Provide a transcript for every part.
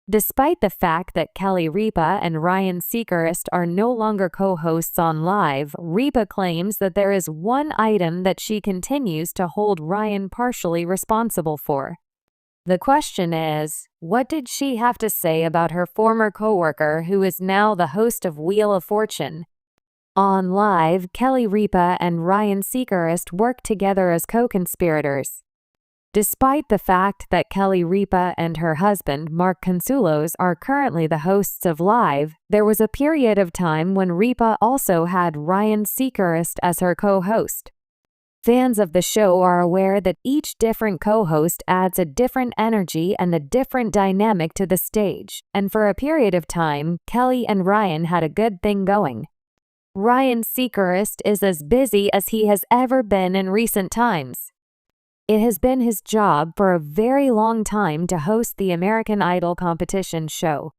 Despite the fact that Kelly Ripa and Ryan Seacrest are no longer co-hosts on Live, Ripa claims that there is one item that she continues to hold Ryan partially responsible for. The question is, what did she have to say about her former coworker who is now the host of Wheel of Fortune? On Live, Kelly Ripa and Ryan Seacrest worked together as co-conspirators. Despite the fact that Kelly Ripa and her husband, Mark Consuelos, are currently the hosts of Live, there was a period of time when Ripa also had Ryan Seacrest as her co-host. Fans of the show are aware that each different co-host adds a different energy and a different dynamic to the stage, and for a period of time, Kelly and Ryan had a good thing going. Ryan Seacrest is as busy as he has ever been in recent times. It has been his job for a very long time to host the American Idol competition show.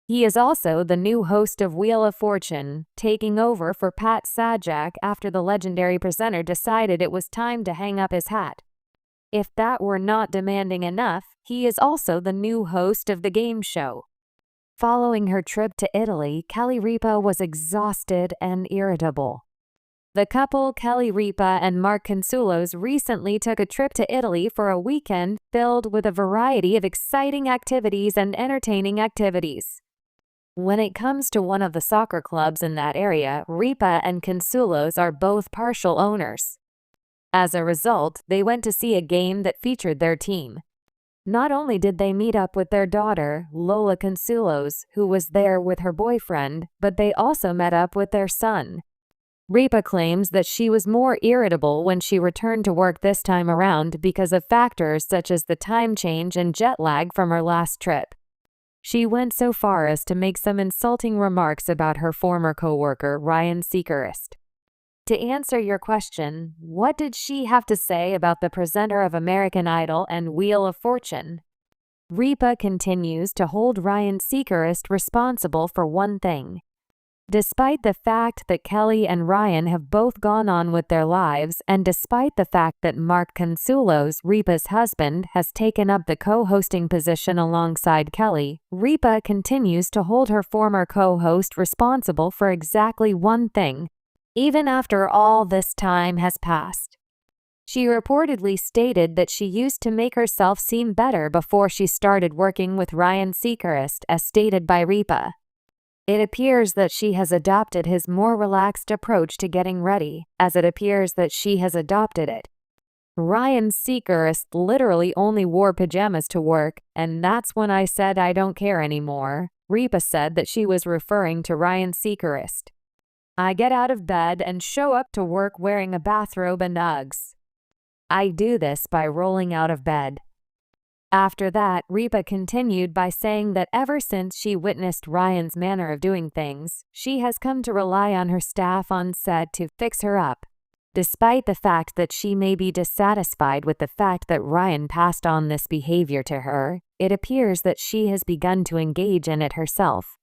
He is also the new host of Wheel of Fortune, taking over for Pat Sajak after the legendary presenter decided it was time to hang up his hat. If that were not demanding enough, he is also the new host of the game show. Following her trip to Italy, Kelly Ripa was exhausted and irritable. The couple, Kelly Ripa and Mark Consuelos, recently took a trip to Italy for a weekend filled with a variety of exciting activities and entertaining activities. When it comes to one of the soccer clubs in that area, Ripa and Consuelos are both partial owners. As a result, they went to see a game that featured their team. Not only did they meet up with their daughter, Lola Consuelos, who was there with her boyfriend, but they also met up with their son. Ripa claims that she was more irritable when she returned to work this time around because of factors such as the time change and jet lag from her last trip. She went so far as to make some insulting remarks about her former coworker, Ryan Seacrest. To answer your question, what did she have to say about the presenter of American Idol and Wheel of Fortune? Ripa continues to hold Ryan Seacrest responsible for one thing. Despite the fact that Kelly and Ryan have both gone on with their lives, and despite the fact that Mark Consuelos, Ripa's husband, has taken up the co-hosting position alongside Kelly, Ripa continues to hold her former co-host responsible for exactly one thing, even after all this time has passed. She reportedly stated that she used to make herself seem better before she started working with Ryan Seacrest, as stated by Ripa. It appears that she has adopted his more relaxed approach to getting ready, as it appears that she has adopted it. Ryan Seacrest literally only wore pajamas to work, and that's when I said I don't care anymore. Ripa said that she was referring to Ryan Seacrest. I get out of bed and show up to work wearing a bathrobe and Uggs. I do this by rolling out of bed. After that, Ripa continued by saying that ever since she witnessed Ryan's manner of doing things, she has come to rely on her staff on set to fix her up. Despite the fact that she may be dissatisfied with the fact that Ryan passed on this behavior to her, it appears that she has begun to engage in it herself.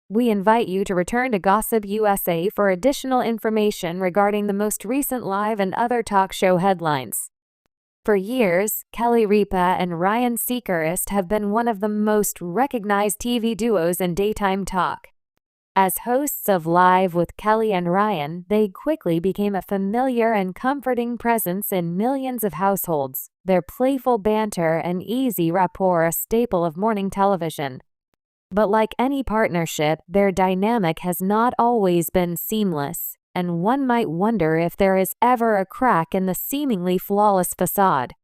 We invite you to return to Gossip USA for additional information regarding the most recent live and other talk show headlines. For years, Kelly Ripa and Ryan Seacrest have been one of the most recognized TV duos in daytime talk. As hosts of Live with Kelly and Ryan, they quickly became a familiar and comforting presence in millions of households, their playful banter and easy rapport a staple of morning television. But like any partnership, their dynamic has not always been seamless, and one might wonder if there is ever a crack in the seemingly flawless facade.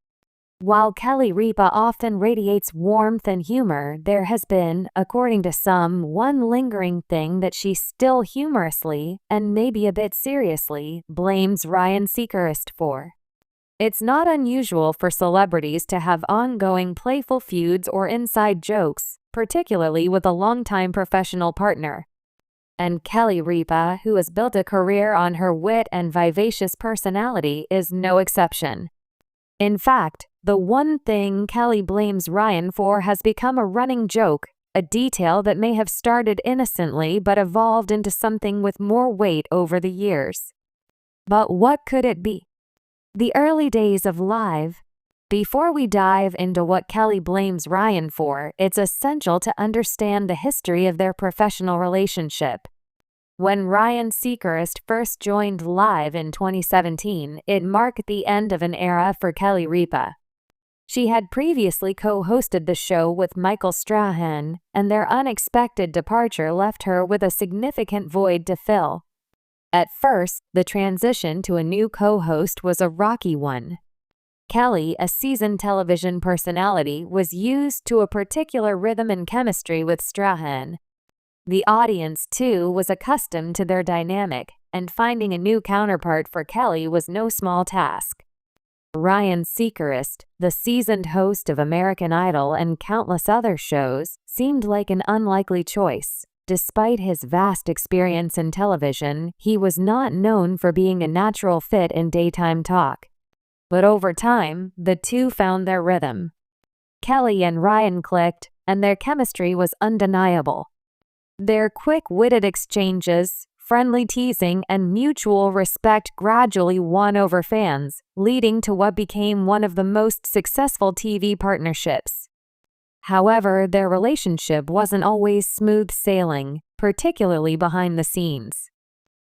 While Kelly Ripa often radiates warmth and humor, there has been, according to some, one lingering thing that she still humorously, and maybe a bit seriously, blames Ryan Seacrest for. It's not unusual for celebrities to have ongoing playful feuds or inside jokes, particularly with a longtime professional partner. And Kelly Ripa, who has built a career on her wit and vivacious personality, is no exception. In fact, the one thing Kelly blames Ryan for has become a running joke, a detail that may have started innocently but evolved into something with more weight over the years. But what could it be? The early days of Live. Before we dive into what Kelly blames Ryan for, it's essential to understand the history of their professional relationship. When Ryan Seacrest first joined Live in 2017, it marked the end of an era for Kelly Ripa. She had previously co-hosted the show with Michael Strahan, and their unexpected departure left her with a significant void to fill. At first, the transition to a new co-host was a rocky one. Kelly, a seasoned television personality, was used to a particular rhythm and chemistry with Strahan. The audience, too, was accustomed to their dynamic, and finding a new counterpart for Kelly was no small task. Ryan Seacrest, the seasoned host of American Idol and countless other shows, seemed like an unlikely choice. Despite his vast experience in television, he was not known for being a natural fit in daytime talk. But over time, the two found their rhythm. Kelly and Ryan clicked, and their chemistry was undeniable. Their quick-witted exchanges, friendly teasing, and mutual respect gradually won over fans, leading to what became one of the most successful TV partnerships. However, their relationship wasn't always smooth sailing, particularly behind the scenes.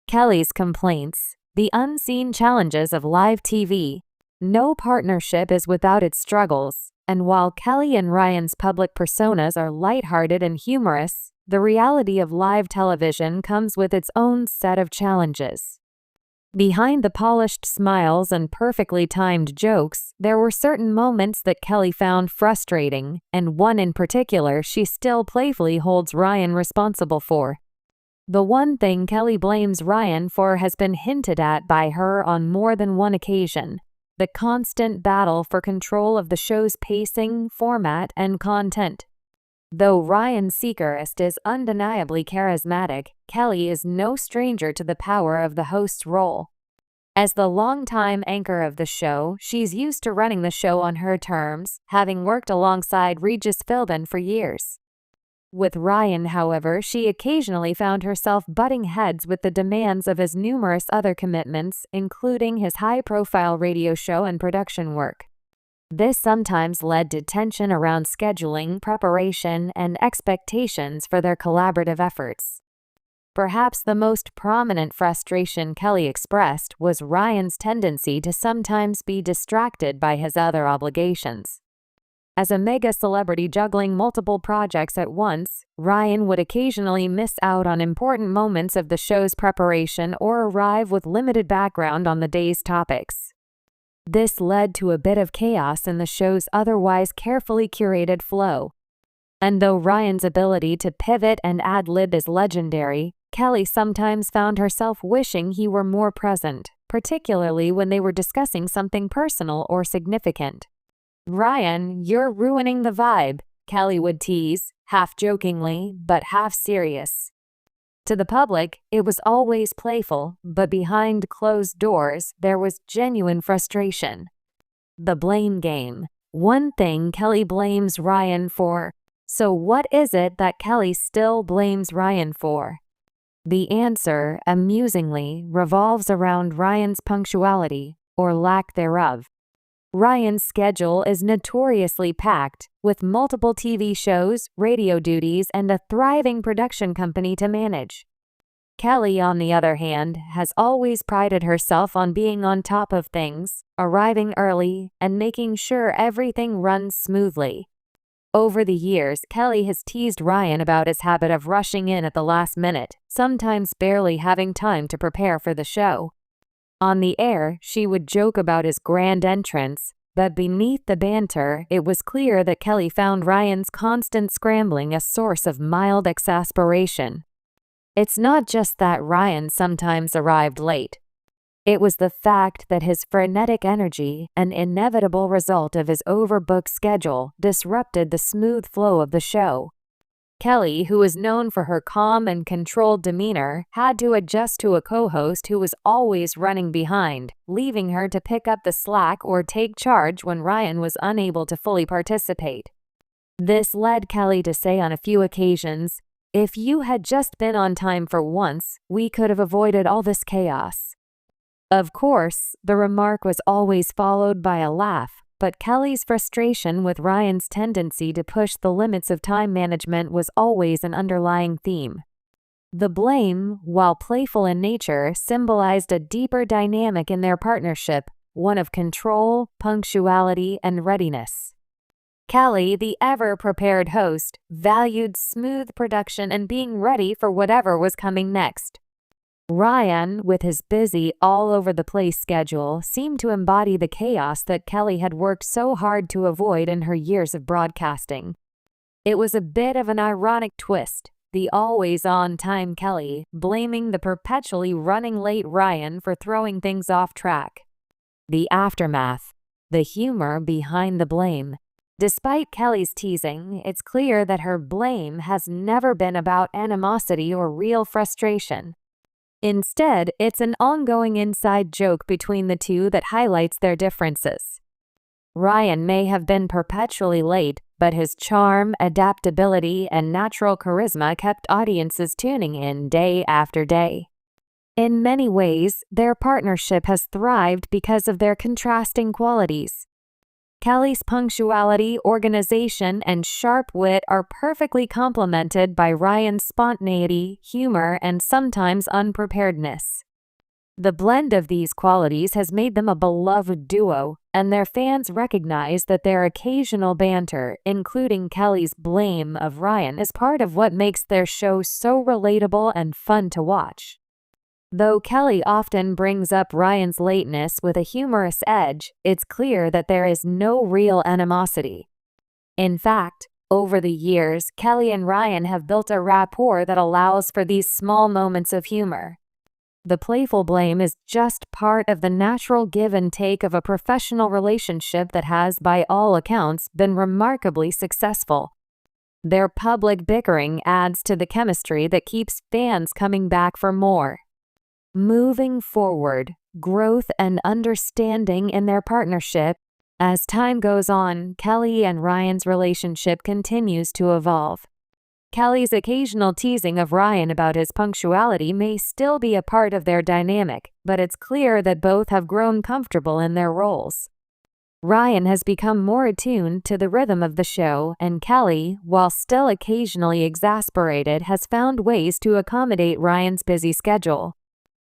Kelly's complaints, the unseen challenges of live TV. No partnership is without its struggles, and while Kelly and Ryan's public personas are lighthearted and humorous, the reality of live television comes with its own set of challenges. Behind the polished smiles and perfectly timed jokes, there were certain moments that Kelly found frustrating, and one in particular she still playfully holds Ryan responsible for. The one thing Kelly blames Ryan for has been hinted at by her on more than one occasion: the constant battle for control of the show's pacing, format, and content. Though Ryan Seacrest is undeniably charismatic, Kelly is no stranger to the power of the host's role. As the longtime anchor of the show, she's used to running the show on her terms, having worked alongside Regis Philbin for years. With Ryan, however, she occasionally found herself butting heads with the demands of his numerous other commitments, including his high-profile radio show and production work. This sometimes led to tension around scheduling, preparation, and expectations for their collaborative efforts. Perhaps the most prominent frustration Kelly expressed was Ryan's tendency to sometimes be distracted by his other obligations. As a mega celebrity juggling multiple projects at once, Ryan would occasionally miss out on important moments of the show's preparation or arrive with limited background on the day's topics. This led to a bit of chaos in the show's otherwise carefully curated flow. And though Ryan's ability to pivot and ad-lib is legendary, Kelly sometimes found herself wishing he were more present, particularly when they were discussing something personal or significant. "Ryan, you're ruining the vibe," Kelly would tease, half jokingly, but half serious. To the public, it was always playful, but behind closed doors, there was genuine frustration. The blame game. One thing Kelly blames Ryan for. So what is it that Kelly still blames Ryan for? The answer, amusingly, revolves around Ryan's punctuality, or lack thereof. Ryan's schedule is notoriously packed, with multiple TV shows, radio duties, and a thriving production company to manage. Kelly, on the other hand, has always prided herself on being on top of things, arriving early, and making sure everything runs smoothly. Over the years, Kelly has teased Ryan about his habit of rushing in at the last minute, sometimes barely having time to prepare for the show. On the air, she would joke about his grand entrance, but beneath the banter, it was clear that Kelly found Ryan's constant scrambling a source of mild exasperation. It's not just that Ryan sometimes arrived late. It was the fact that his frenetic energy, an inevitable result of his overbooked schedule, disrupted the smooth flow of the show. Kelly, who was known for her calm and controlled demeanor, had to adjust to a co-host who was always running behind, leaving her to pick up the slack or take charge when Ryan was unable to fully participate. This led Kelly to say on a few occasions, "If you had just been on time for once, we could have avoided all this chaos." Of course, the remark was always followed by a laugh, but Kelly's frustration with Ryan's tendency to push the limits of time management was always an underlying theme. The blame, while playful in nature, symbolized a deeper dynamic in their partnership, one of control, punctuality, and readiness. Kelly, the ever-prepared host, valued smooth production and being ready for whatever was coming next. Ryan, with his busy, all-over-the-place schedule, seemed to embody the chaos that Kelly had worked so hard to avoid in her years of broadcasting. It was a bit of an ironic twist, the always-on-time Kelly blaming the perpetually running late Ryan for throwing things off track. The aftermath, the humor behind the blame. Despite Kelly's teasing, it's clear that her blame has never been about animosity or real frustration. Instead, it's an ongoing inside joke between the two that highlights their differences. Ryan may have been perpetually late, but his charm, adaptability, and natural charisma kept audiences tuning in day after day. In many ways, their partnership has thrived because of their contrasting qualities. Kelly's punctuality, organization, and sharp wit are perfectly complemented by Ryan's spontaneity, humor, and sometimes unpreparedness. The blend of these qualities has made them a beloved duo, and their fans recognize that their occasional banter, including Kelly's blame of Ryan, is part of what makes their show so relatable and fun to watch. Though Kelly often brings up Ryan's lateness with a humorous edge, it's clear that there is no real animosity. In fact, over the years, Kelly and Ryan have built a rapport that allows for these small moments of humor. The playful blame is just part of the natural give and take of a professional relationship that has, by all accounts, been remarkably successful. Their public bickering adds to the chemistry that keeps fans coming back for more. Moving forward, growth and understanding in their partnership. As time goes on, Kelly and Ryan's relationship continues to evolve. Kelly's occasional teasing of Ryan about his punctuality may still be a part of their dynamic, but it's clear that both have grown comfortable in their roles. Ryan has become more attuned to the rhythm of the show, and Kelly, while still occasionally exasperated, has found ways to accommodate Ryan's busy schedule.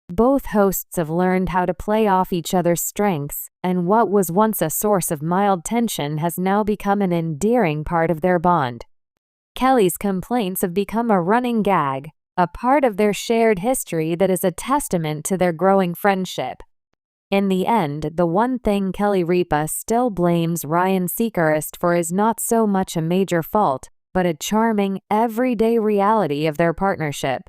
Both hosts have learned how to play off each other's strengths, and what was once a source of mild tension has now become an endearing part of their bond. Kelly's complaints have become a running gag, a part of their shared history that is a testament to their growing friendship. In the end, the one thing Ripa still blames Ryan Seacrest for is not so much a major fault, but a charming, everyday reality of their partnership.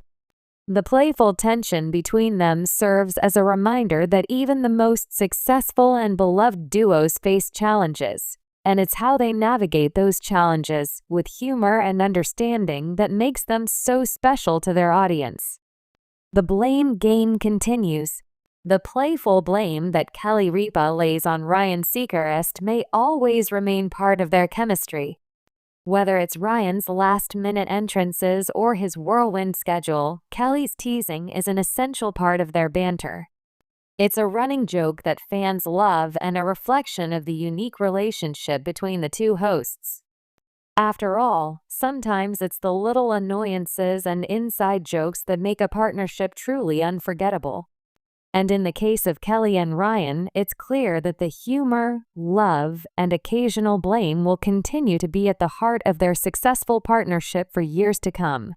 The playful tension between them serves as a reminder that even the most successful and beloved duos face challenges, and it's how they navigate those challenges with humor and understanding that makes them so special to their audience. The blame game continues. The playful blame that Ripa lays on Ryan Seacrest may always remain part of their chemistry. Whether it's Ryan's last-minute entrances or his whirlwind schedule, Kelly's teasing is an essential part of their banter. It's a running joke that fans love and a reflection of the unique relationship between the two hosts. After all, sometimes it's the little annoyances and inside jokes that make a partnership truly unforgettable. And in the case of Kelly and Ryan, it's clear that the humor, love, and occasional blame will continue to be at the heart of their successful partnership for years to come.